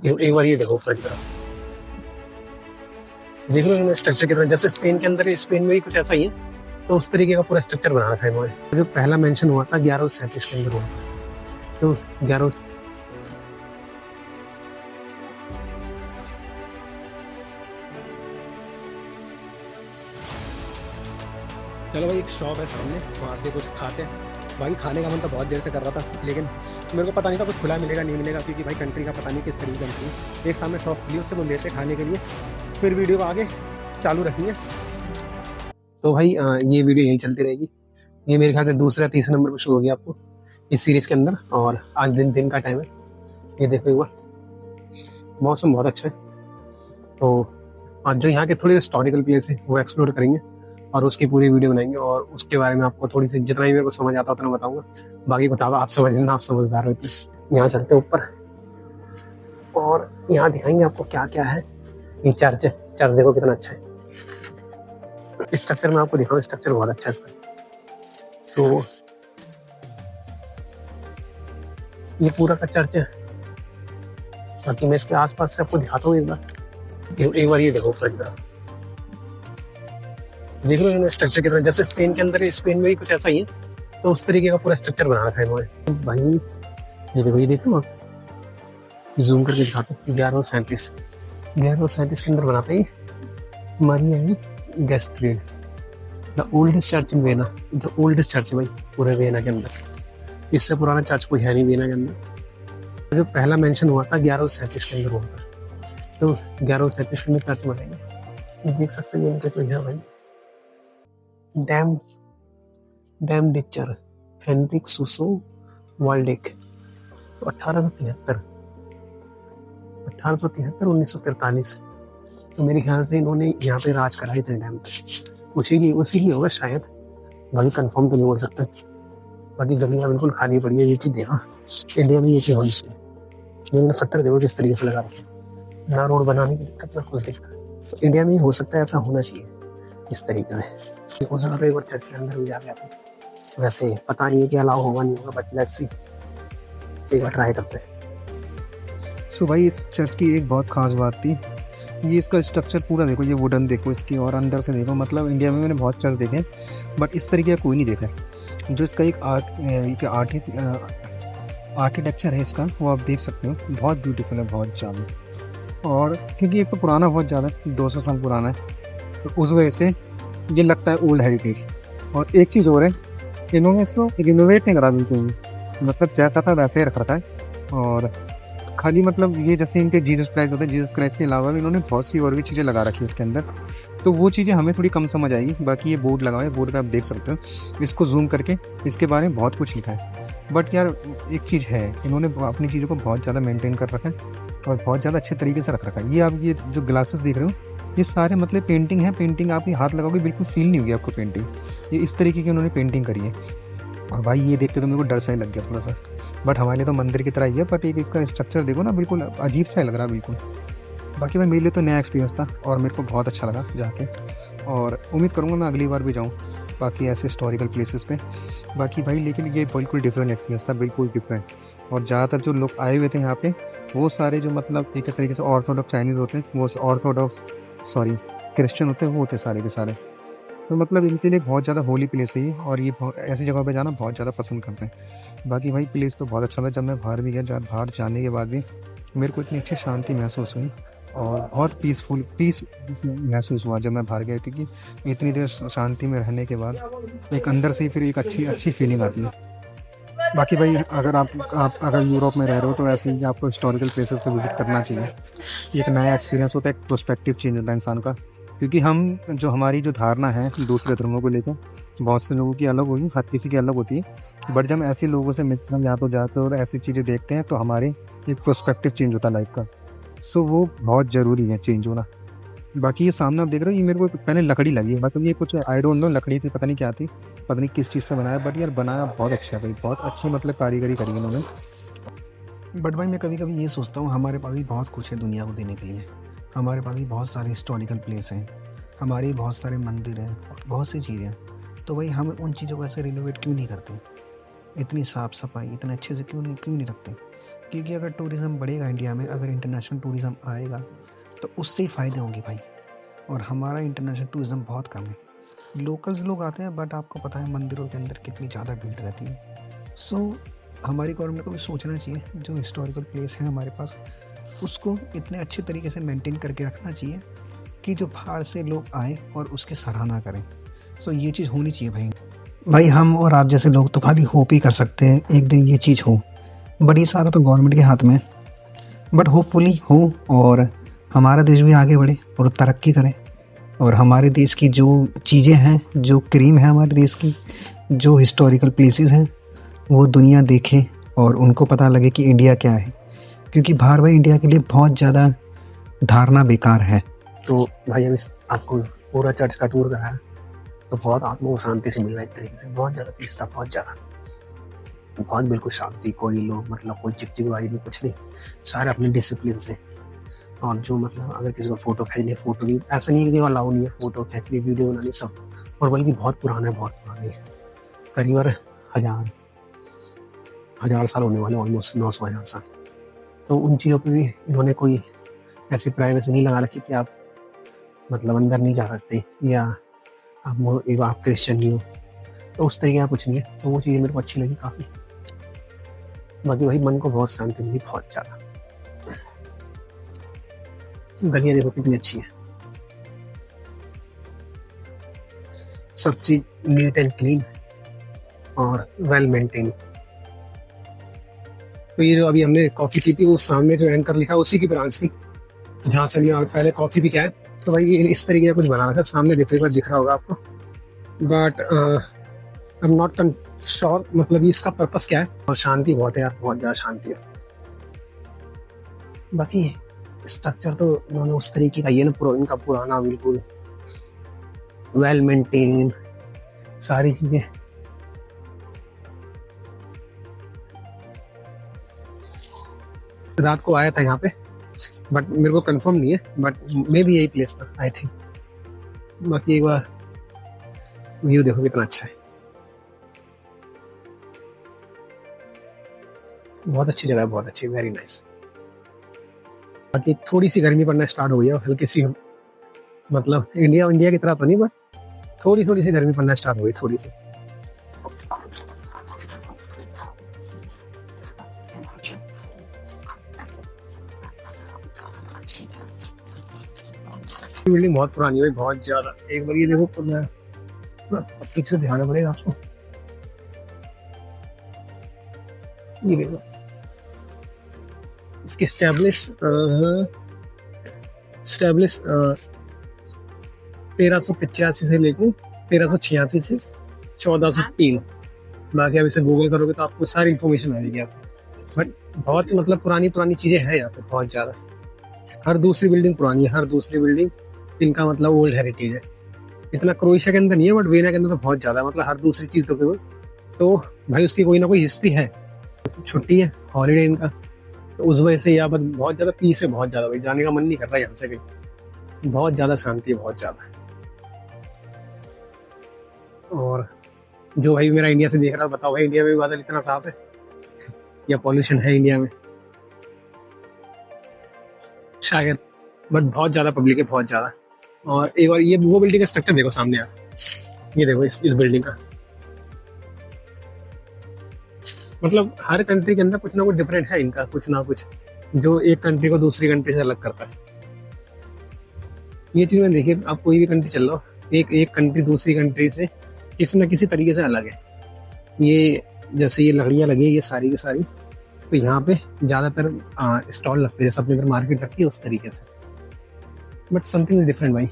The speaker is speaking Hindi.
एक बार ये देखो ऊपर की तरफ, देख लो इन्होंने स्ट्रक्चर कितना, जैसे स्पेन के अंदर, स्पेन में भी कुछ ऐसा ही है, तो उस तरीके का पूरा स्ट्रक्चर बना रखा है इन्होंने। जो पहला मेंशन हुआ था 1137 के अंदर हुआ था, तो 11। चलो भाई, एक शॉप है सामने, वहाँ से कुछ खाते हैं। भाई खाने का मन तो बहुत देर से कर रहा था, लेकिन मेरे को पता नहीं था कुछ खुला मिलेगा नहीं मिलेगा, क्योंकि भाई कंट्री का पता नहीं किस तरीके की। एक सामने शॉप खुली, उससे वो लेते खाने के लिए, फिर वीडियो को आगे चालू रखेंगे। तो भाई ये वीडियो यही चलती रहेगी। ये मेरे ख्याल से दूसरा तीसरा नंबर पर शुरू हो गया आपको इस सीरीज के अंदर, और आज दिन का टाइम है। ये देखो एक बार, मौसम बहुत अच्छा है। तो आज जो यहाँ के थोड़े हिस्टोरिकल प्लेस है वो एक्सप्लोर करेंगे और उसकी पूरी वीडियो बनाएंगे, और उसके बारे में आपको थोड़ी सी जितना ही मेरे को समझ आता उतना बताऊंगा। बाकी बताओ आप समझ लेना, आप समझदार हो इतने। यहाँ चलते ऊपर और यहाँ दिखाएंगे आपको क्या क्या है। ये चर्च है, चर्च देखो कितना अच्छा है। स्ट्रक्चर में आपको दिखाऊं, स्ट्रक्चर बहुत अच्छा है इसका। सो ये पूरा का चर्च है। बाकी मैं इसके आसपास से आपको दिखाता हूँ एक बार ये देखो ऊपर की तरफ, देख लो इन्होंने स्ट्रक्चर कितना, जैसे स्पेन के अंदर, स्पेन में भी कुछ ऐसा ही है, तो उस तरीके का पूरा स्ट्रक्चर बना रखा है इन्होंने। भाई ये देखो आप, जूम करके दिखाता हूँ। 1137 के अंदर बनाते ही मारिया गैस्ट्रेड, the oldest church in Vienna. The oldest church है भाई पूरे वेना के अंदर, इससे पुराना चर्च कोई है नहीं वेना के अंदर। जो पहला मेंशन हुआ था 1137 के अंदर हुआ था, तो 1137 के अंदर चर्च बनाएंगे। देख सकते हैं इनके तो यहाँ भाई डैम डिक्चर हेनरिक सुसो वाल्डेक, तो 1873 1943, तो मेरे ख्याल से इन्होंने यहाँ पे राज करा इतने टाइम तक, उसी लिए होगा शायद। बाकी कंफर्म तो नहीं बोल सकते। बाकी गलियाँ बिल्कुल खाली पड़ी है, ये चीज़ देखा इंडिया में ये चीज़ होनी चाहिए। इन्होंने पत्थर देखो किस तरीके से लगा रखे, ना रोड बनाने की दिक्कत ना कुछ दिक्कत, तो इंडिया में ही हो सकता है ऐसा होना चाहिए इस तरीके से। हो सकता है एक बार चर्च के अंदर भी जा गया था, वैसे पता नहीं है कि अलाउ होगा नहीं होगा, बट लेट्स सी, एक बार ट्राई करते हैं। सो भाई, इस चर्च की एक बहुत ख़ास बात थी, ये इसका स्ट्रक्चर पूरा देखो, ये वुडन देखो इसकी, और अंदर से देखो। मतलब इंडिया में मैंने बहुत चर्च देखे, बट इस तरीके का कोई नहीं देखा है। जो इसका एक आर्किटेक्चर है इसका, वो आप देख सकते हो, बहुत ब्यूटीफुल है, बहुत ज़्यादा। और क्योंकि एक तो पुराना बहुत ज़्यादा, 200 साल पुराना है, तो उस वजह से ये लगता है ओल्ड हेरिटेज। और एक चीज़ और है, इन्होंने इसको रिनोवेट नहीं करा बिल्कुल, मतलब जैसा था वैसे ही रख रखा है। और खाली मतलब ये जैसे इनके जीसस क्राइस्ट होते हैं, जीसस क्राइस्ट के अलावा भी इन्होंने बहुत सी और भी चीज़ें लगा रखी है इसके अंदर, तो वो चीज़ें हमें थोड़ी कम समझ आएगी। बाकी ये बोर्ड लगा है, बोर्ड पे आप देख सकते हो, इसको जूम करके इसके बारे में बहुत कुछ लिखा है। बट यार एक चीज़ है, इन्होंने अपनी चीज़ों को बहुत ज़्यादा मेंटेन कर रखा है और बहुत ज़्यादा अच्छे तरीके से रख रखा है। ये आप ये जो ग्लासेस देख रहे हो, ये सारे मतलब पेंटिंग है। पेंटिंग आप ये हाथ लगाओगे बिल्कुल फील नहीं होगी आपको पेंटिंग, ये इस तरीके की उन्होंने पेंटिंग करी है। और भाई ये देख के तो मेरे को डर सा ही लग गया थोड़ा सा, बट हमारे लिए तो मंदिर की तरह ही है, बट एक इसका स्ट्रक्चर देखो ना, बिल्कुल अजीब सा ही लग रहा है बिल्कुल। बाकी भाई मेरे लिए तो नया एक्सपीरियंस था और मेरे को बहुत अच्छा लगा जाके, और उम्मीद करूँगा मैं अगली बार भी जाऊँ बाकी ऐसे हिस्टोरिकल प्लेसेस पे। बाकी भाई लेकिन ये बिल्कुल डिफरेंट एक्सपीरियंस था, बिल्कुल डिफरेंट। और ज़्यादातर जो लोग आए हुए थे यहाँ पे, वो सारे जो मतलब एक तरीके से ऑर्थोडॉक्स चाइनीज़ होते हैं, वो क्रिश्चियन होते हैं, वो होते सारे के सारे। तो मतलब इनके लिए बहुत ज़्यादा होली प्लेस है ये, और ये ऐसी जगह पे जाना बहुत ज़्यादा पसंद करते हैं। बाकी भाई प्लेस तो बहुत अच्छा था। जब मैं बाहर भी गया, बाहर जाने के बाद भी मेरे को इतनी अच्छी शांति महसूस हुई और बहुत पीस महसूस हुआ जब मैं बाहर गया, क्योंकि इतनी देर शांति में रहने के बाद एक अंदर से ही फिर एक अच्छी फीलिंग आती है। बाकी भाई अगर आप अगर यूरोप में रह रहे हो तो ऐसे ही आपको हिस्टोरिकल प्लेसेस पे विजिट करना चाहिए। एक नया एक्सपीरियंस होता है, एक प्रोस्पेक्टिव चेंज होता है इंसान का, क्योंकि हमारी जो धारणा है दूसरे धर्मों को लेकर, बहुत से लोगों की अलग होगी, हर किसी की अलग होती है। बट जब ऐसे लोगों से मिलते हैं, यहाँ तो जाते और ऐसी चीज़ें देखते हैं, तो हमारी एक प्रोस्पेक्टिव चेंज होता है लाइफ का। सो वो बहुत ज़रूरी है चेंज होना। बाकी ये सामने आप देख रहे हो, ये मेरे को पहले लकड़ी लगी, मतलब ये कुछ आई डोंट नो लकड़ी थी, पता नहीं क्या थी, पता नहीं किस चीज़ से बनाया, बट यार बनाया बहुत अच्छा है भाई, बहुत अच्छी मतलब कारीगरी करी इन्होंने। बट भाई मैं कभी कभी ये सोचता हूँ, हमारे पास भी बहुत कुछ है दुनिया को देने के लिए, हमारे पास भी बहुत सारे हिस्टोरिकल प्लेस हैं, हमारे बहुत सारे मंदिर हैं और बहुत सी चीज़ें, तो भाई हम उन चीज़ों को ऐसे रिनोवेट क्यों नहीं करते, इतनी साफ़ सफाई इतने अच्छे से क्यों नहीं रखते? क्योंकि अगर टूरिज़्म बढ़ेगा इंडिया में, अगर इंटरनेशनल टूरिज़्म आएगा तो उससे ही फ़ायदे होंगे भाई। और हमारा इंटरनेशनल टूरिज़्म बहुत कम है। लोकल्स लोग आते हैं बट आपको पता है मंदिरों के अंदर कितनी ज़्यादा भीड़ रहती है। सो हमारी गवर्नमेंट को भी सोचना चाहिए, जो हिस्टोरिकल प्लेस है हमारे पास उसको इतने अच्छे तरीके से मेंटेन करके रखना चाहिए कि जो बाहर से लोग आए और उसकी सराहना करें। सो ये चीज़ होनी चाहिए भाई हम और आप जैसे लोग तो खाली होप ही कर सकते हैं एक दिन ये चीज़ हो, बट ये सारा तो गवर्नमेंट के हाथ में है। बट होपफुली हो और हमारा देश भी आगे बढ़े और तरक्की करे, और हमारे देश की जो चीज़ें हैं, जो क्रीम है हमारे देश की, जो हिस्टोरिकल प्लेसेस हैं वो दुनिया देखे और उनको पता लगे कि इंडिया क्या है। क्योंकि बाहर भाई इंडिया के लिए बहुत ज़्यादा धारणा बेकार है। तो भाई हम आपको पूरा चर्च का टूर कराया, तो बहुत आत्मा को शांति से मिल रहा है एक तरीके से, बहुत ज़्यादा पीस था, बहुत ज़्यादा, बहुत बिल्कुल शांति, कोई लोग मतलब कोई चिकचिकबाजी नहीं, कुछ नहीं, सारे अपने डिसिप्लिन से। और जो मतलब अगर किसी को फोटो खींचनी, फोटो भी ऐसा नहीं है कि अलाउ नहीं है, फोटो खींचनी, वीडियो बनानी सब, और बल्कि बहुत पुराना है, बहुत पुरानी है, करीबन हजार साल होने वाले, ऑलमोस्ट 900,000 साल। तो उन चीज़ों पे भी इन्होंने कोई ऐसी प्राइवेसी नहीं लगा रखी कि आप मतलब अंदर नहीं जा सकते, या आप क्रिश्चियन नहीं हो, तो उस तरीके का कुछ नहीं है। तो वो चीज़ें मेरे को अच्छी लगी काफ़ी। बाकी भाई मन को बहुत शांति मिली, बहुत ज़्यादा। गलियाँ देखो कितनी अच्छी है, सब चीज़ नीट एंड क्लीन और वेल मेंटेन। तो ये जो अभी हमने कॉफ़ी पी थी वो सामने जो एंकर लिखा उसी की ब्रांच थी जहाँ से हमने पहले कॉफ़ी भी क्या है। तो भाई ये इस तरीके का कुछ बना रखा, सामने देखो एक बार दिख रहा होगा आपको, but I am not sure मतलब इसका पर्पस क्या है। और शांति बहुत है यार, बहुत ज़्यादा शांति है। बाकी स्ट्रक्चर तो उन्होंने उस तरीके का ये ना, इनका पुराना, बिल्कुल वेल मेंटेन सारी चीज़ें। रात को आया था यहाँ पे, बट मेरे को कंफर्म नहीं है, बट मे भी यही प्लेस था आई थिंक। बाकी एक बार व्यू देखो कितना अच्छा है, बहुत अच्छी जगह है, बहुत अच्छी, वेरी नाइस। बाकी थोड़ी सी गर्मी पड़ना स्टार्ट हो गई है, हल्की सी, मतलब इंडिया की तरह तो नहीं, बट थोड़ी सी गर्मी पड़ना स्टार्ट हो गई, थोड़ी सी। बिल्डिंग बहुत पुरानी है, बहुत ज्यादा। एक बार ये देखो तो मैं ठीक से ध्यान पड़ेगा आपको, ये देखो इसकी स्टैब्लिश 1385 से लेकर 1386 से 1403। बाकी आप इसे गूगल करोगे तो आपको सारी इन्फॉर्मेशन आ जाएगी आपको। बट बहुत मतलब पुरानी चीजें हैं यहाँ पे, बहुत ज्यादा। हर दूसरी बिल्डिंग पुरानी है, हर दूसरी बिल्डिंग इनका मतलब ओल्ड हेरिटेज है। इतना क्रोएशिया के अंदर नहीं है, बट वेना के अंदर तो बहुत ज्यादा, मतलब हर दूसरी चीज तो भाई उसकी कोई ना कोई हिस्ट्री है। छुट्टी है, हॉलीडे इनका, तो उस वजह से यहाँ पर बहुत ज्यादा पीस है, बहुत ज्यादा। भाई जाने का मन नहीं कर रहा यहाँ से कहीं, बहुत ज्यादा शांति है, बहुत ज्यादा। और जो भाई मेरा इंडिया से देख रहा है, बताओ भाई इंडिया में भी बादल इतना साफ है या पॉल्यूशन है इंडिया में? शायद, बट बहुत ज्यादा पब्लिक है, बहुत ज्यादा। और एक बार ये वो बिल्डिंग का स्ट्रक्चर देखो सामने यार, ये देखो इस बिल्डिंग का, मतलब हर कंट्री के अंदर कुछ ना कुछ डिफरेंट है इनका, कुछ ना कुछ जो एक कंट्री को दूसरी कंट्री से अलग करता है। ये चीज में देखिए, आप कोई भी कंट्री चल लो, एक कंट्री दूसरी कंट्री से किसी न किसी तरीके से अलग है। ये जैसे ये लकड़ियाँ लगी है ये सारी की सारी, तो यहाँ पे ज्यादातर स्टॉल लगते हैं, जैसे अपने घर मार्केट रखती है उस तरीके से, बट समथिंग इज डिफरेंट भाई।